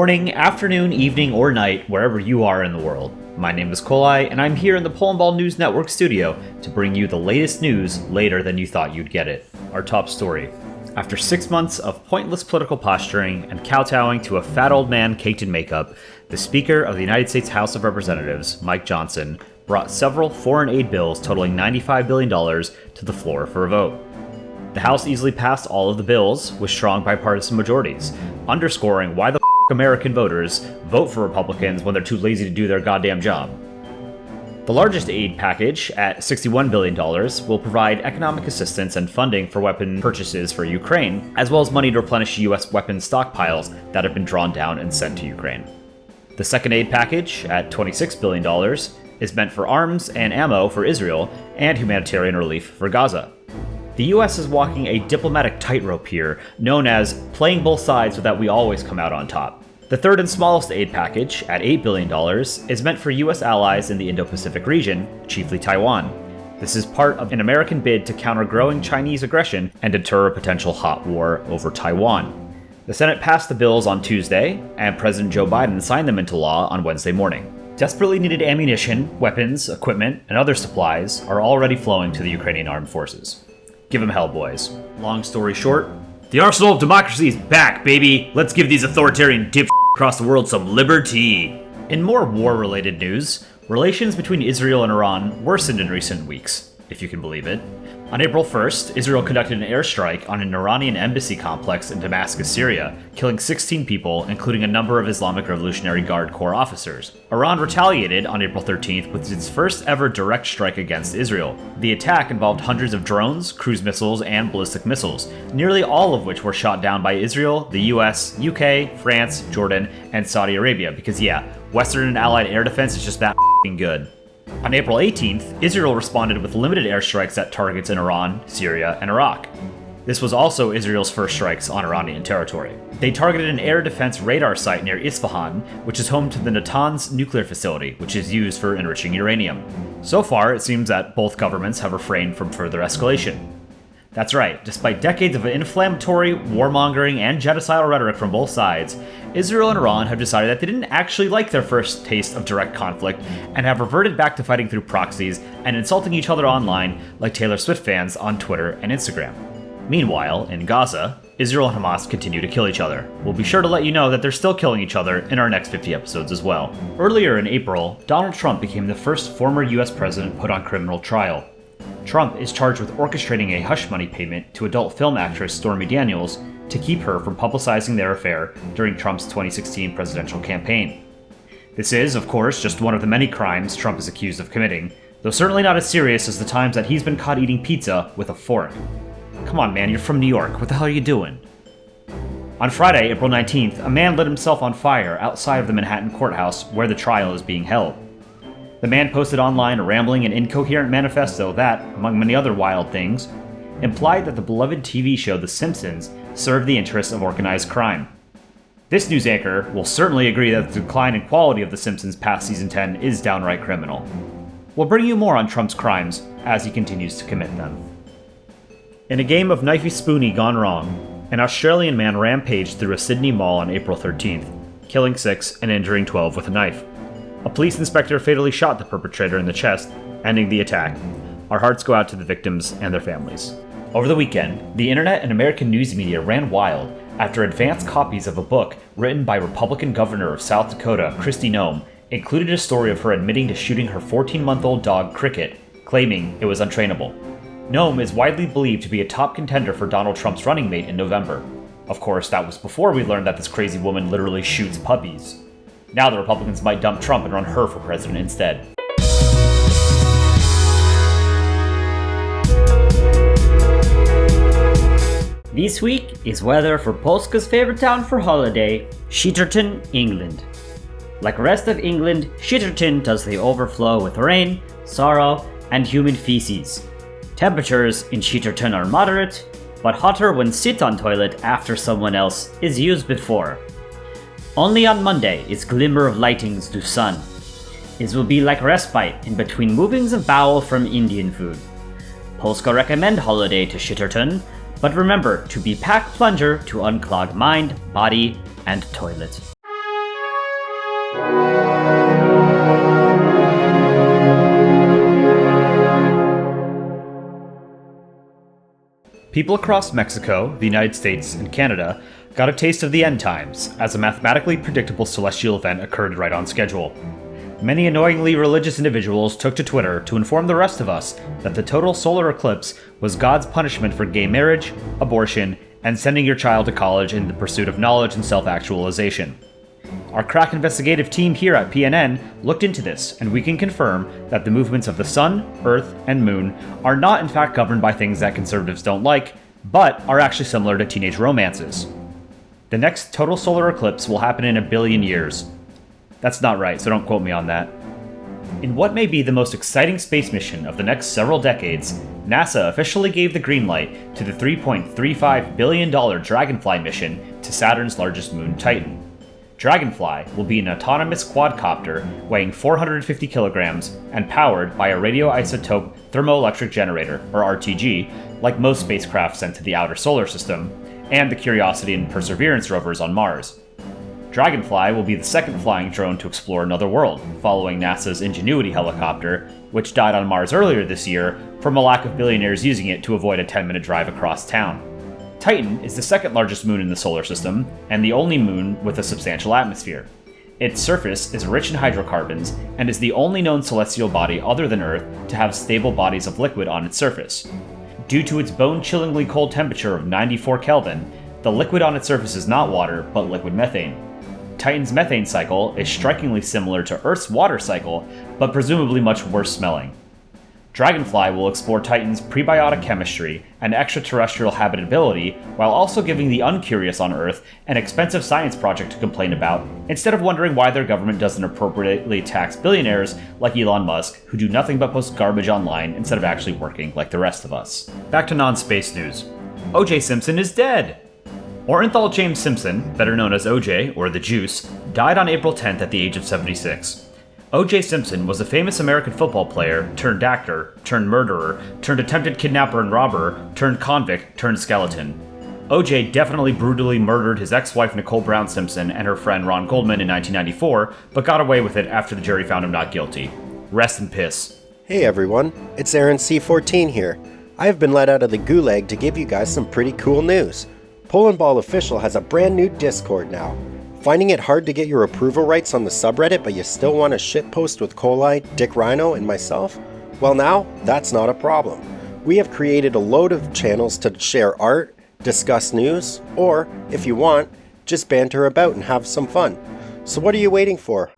morning, afternoon, evening, or night, wherever you are in the world. My name is Koleye, and I'm here in the Polandball News Network studio to bring you the latest news later than you thought you'd get it. Our top story. After 6 months of pointless political posturing and kowtowing to a fat old man caked in makeup, the Speaker of the United States House of Representatives, Mike Johnson, brought several foreign aid bills totaling $95 billion to the floor for a vote. The House easily passed all of the bills with strong bipartisan majorities, underscoring why the American voters vote for Republicans when they're too lazy to do their goddamn job. The largest aid package, at $61 billion, will provide economic assistance and funding for weapon purchases for Ukraine, as well as money to replenish U.S. weapons stockpiles that have been drawn down and sent to Ukraine. The second aid package, at $26 billion, is meant for arms and ammo for Israel and humanitarian relief for Gaza. The US is walking a diplomatic tightrope here, known as playing both sides so that we always come out on top. The third and smallest aid package, at $8 billion, is meant for US allies in the Indo-Pacific region, chiefly Taiwan. This is part of an American bid to counter growing Chinese aggression and deter a potential hot war over Taiwan. The Senate passed the bills on Tuesday, and President Joe Biden signed them into law on Wednesday morning. Desperately needed ammunition, weapons, equipment, and other supplies are already flowing to the Ukrainian armed forces. Give them hell, boys. Long story short, the arsenal of democracy is back, baby! Let's give these authoritarian dip across the world some liberty! In more war-related news, relations between Israel and Iran worsened in recent weeks, if you can believe it. On April 1st, Israel conducted an airstrike on an Iranian embassy complex in Damascus, Syria, killing 16 people, including a number of Islamic Revolutionary Guard Corps officers. Iran retaliated on April 13th with its first ever direct strike against Israel. The attack involved hundreds of drones, cruise missiles, and ballistic missiles, nearly all of which were shot down by Israel, the US, UK, France, Jordan, and Saudi Arabia, because Western and Allied air defense is just that f***ing good. On April 18th, Israel responded with limited airstrikes at targets in Iran, Syria, and Iraq. This was also Israel's first strikes on Iranian territory. They targeted an air defense radar site near Isfahan, which is home to the Natanz nuclear facility, which is used for enriching uranium. So far, it seems that both governments have refrained from further escalation. That's right, despite decades of inflammatory, warmongering, and genocidal rhetoric from both sides, Israel and Iran have decided that they didn't actually like their first taste of direct conflict and have reverted back to fighting through proxies and insulting each other online like Taylor Swift fans on Twitter and Instagram. Meanwhile, in Gaza, Israel and Hamas continue to kill each other. We'll be sure to let you know that they're still killing each other in our next 50 episodes as well. Earlier in April, Donald Trump became the first former US president put on criminal trial. Trump is charged with orchestrating a hush money payment to adult film actress Stormy Daniels to keep her from publicizing their affair during Trump's 2016 presidential campaign. This is, of course, just one of the many crimes Trump is accused of committing, though certainly not as serious as the times that he's been caught eating pizza with a fork. Come on, man, you're from New York. What the hell are you doing? On Friday, April 19th, a man lit himself on fire outside of the Manhattan courthouse where the trial is being held. The man posted online a rambling and incoherent manifesto that, among many other wild things, implied that the beloved TV show The Simpsons served the interests of organized crime. This news anchor will certainly agree that the decline in quality of The Simpsons past season 10 is downright criminal. We'll bring you more on Trump's crimes as he continues to commit them. In a game of knifey spoony gone wrong, an Australian man rampaged through a Sydney mall on April 13th, killing 6 and injuring 12 with a knife. A police inspector fatally shot the perpetrator in the chest, ending the attack. Our hearts go out to the victims and their families. Over the weekend, the internet and American news media ran wild after advanced copies of a book written by Republican Governor of South Dakota Kristi Noem included a story of her admitting to shooting her 14-month-old dog Cricket, claiming it was untrainable. Noem is widely believed to be a top contender for Donald Trump's running mate in November. Of course, that was before we learned that this crazy woman literally shoots puppies. Now the Republicans might dump Trump and run her for president instead. This week is weather for Polska's favorite town for holiday, Shitterton, England. Like the rest of England, Shitterton does the overflow with rain, sorrow, and human feces. Temperatures in Shitterton are moderate, but hotter when sit on toilet after someone else is used before. Only on Monday is glimmer of lightings to sun. It will be like respite in between movings of bowel from Indian food. Polska recommend holiday to Shitterton, but remember to be pack plunger to unclog mind, body, and toilet. People across Mexico, the United States, and Canada got a taste of the end times as a mathematically predictable celestial event occurred right on schedule. Many annoyingly religious individuals took to Twitter to inform the rest of us that the total solar eclipse was God's punishment for gay marriage, abortion, and sending your child to college in the pursuit of knowledge and self-actualization. Our crack investigative team here at PNN looked into this, and we can confirm that the movements of the sun, earth, and moon are not in fact governed by things that conservatives don't like, but are actually similar to teenage romances. The next total solar eclipse will happen in 1 billion years. That's not right, so don't quote me on that. In what may be the most exciting space mission of the next several decades, NASA officially gave the green light to the $3.35 billion Dragonfly mission to Saturn's largest moon, Titan. Dragonfly will be an autonomous quadcopter weighing 450 kilograms and powered by a radioisotope thermoelectric generator, or RTG, like most spacecraft sent to the outer solar system, and the Curiosity and Perseverance rovers on Mars. Dragonfly will be the second flying drone to explore another world, following NASA's Ingenuity helicopter, which died on Mars earlier this year from a lack of billionaires using it to avoid a 10-minute drive across town. Titan is the second largest moon in the solar system, and the only moon with a substantial atmosphere. Its surface is rich in hydrocarbons, and is the only known celestial body other than Earth to have stable bodies of liquid on its surface. Due to its bone-chillingly cold temperature of 94 Kelvin, the liquid on its surface is not water, but liquid methane. Titan's methane cycle is strikingly similar to Earth's water cycle, but presumably much worse smelling. Dragonfly will explore Titan's prebiotic chemistry and extraterrestrial habitability, while also giving the uncurious on Earth an expensive science project to complain about, instead of wondering why their government doesn't appropriately tax billionaires like Elon Musk, who do nothing but post garbage online instead of actually working like the rest of us. Back to non-space news. O.J. Simpson is dead! Orenthal James Simpson, better known as O.J., or the Juice, died on April 10th at the age of 76. O.J. Simpson was a famous American football player, turned actor, turned murderer, turned attempted kidnapper and robber, turned convict, turned skeleton. O.J. definitely brutally murdered his ex-wife Nicole Brown Simpson and her friend Ron Goldman in 1994, but got away with it after the jury found him not guilty. Rest in piss. Hey everyone, it's Aaron C14 here. I have been let out of the gulag to give you guys some pretty cool news. Polandball Official has a brand new Discord now. Finding it hard to get your approval rights on the subreddit, but you still want to shitpost with Koleye, Dick Rhino, and myself? Well now, that's not a problem. We have created a load of channels to share art, discuss news, or, if you want, just banter about and have some fun. So what are you waiting for?